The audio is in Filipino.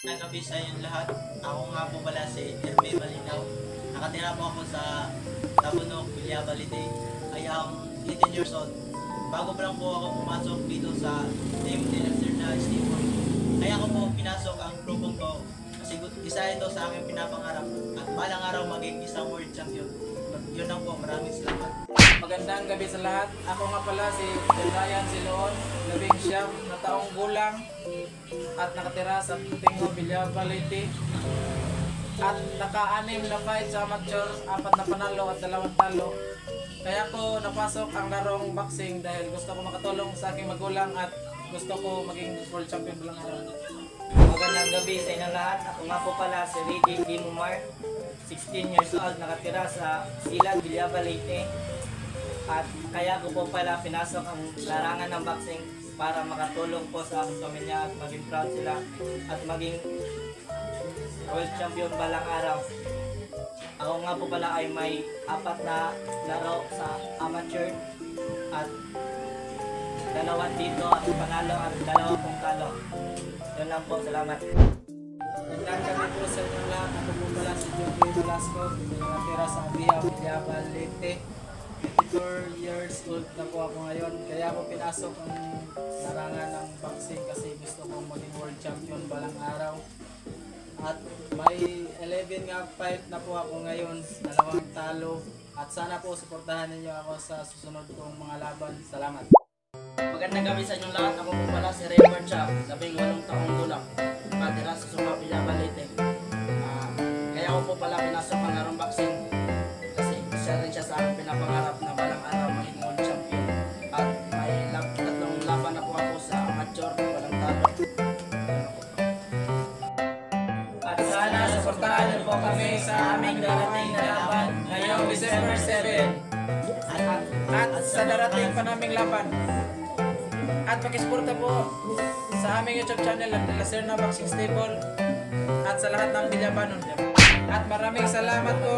Nagabi sa inyong lahat. Ako nga po pala si Herbe Malinaw. Nakatira po ako sa Tabunok, Villabalité. Ay ang 18 years old. Bago pa lang po ako pumasok dito sa team nila Sir na Steve. Kaya ako po pinasok ang grupong ko kasi isa ito sa aking pinapangarap at balang araw maging isang world champion. Yun lang po, maraming salamat. Magandang gabi sa lahat. Ako nga pala si Ryan Siloon, 19 na taong gulang at nakatira sa Tingo, Villabalité. At naka-6 na fight sa amateur, 4 na panalo at 2 talo. Kaya ko napasok ang larong boxing dahil gusto ko makatulong sa aking magulang at gusto ko maging world champion balang araw. Magandang gabi sa inyong lahat. Ako nga po pala si Ricky Dimumar, 16 years old, nakatira sa Silag, Villabalité. At kaya ko po pala pinasok ang larangan ng boxing para makatulong po sa aking pamilya at maging proud sila at maging world champion balang araw. Ako nga po pala ay may 4 na laro sa amateur at 2 dito at panalo at 2 pong talo. Yun lang po, salamat. Magandang gabi po sa inyo lahat. Ako po pala si Joey Velasco, nakatira sa Villabalité. 24 years old na po ako ngayon. Kaya ako pinasok ang larangan ng boxing kasi gusto kong maging world champion balang araw. At may 11 nga fight na po ako ngayon, 2 talo. At sana po suportahan ninyo ako sa susunod kong mga laban. Salamat. Magandang gabi sa inyong lahat. Ako po pala si Raymond Chap, 18 taong gulang, nakatira sa Suma, Villabalité. Kaya ako po pala pinasok ang larong boxing kasi isa rin siya sa aking pinapangarap na balang araw maging world champion. At may 3 laban na po ako sa amateur, walang talo. At sana suportahan niyo po kami sa aming darating na laban ngayong December 7. At sa darating pa naming laban. At pakisuporta po sa aming YouTube channel at Lacerna Boxing Stable at sa lahat ng Villabanon. At maraming salamat po.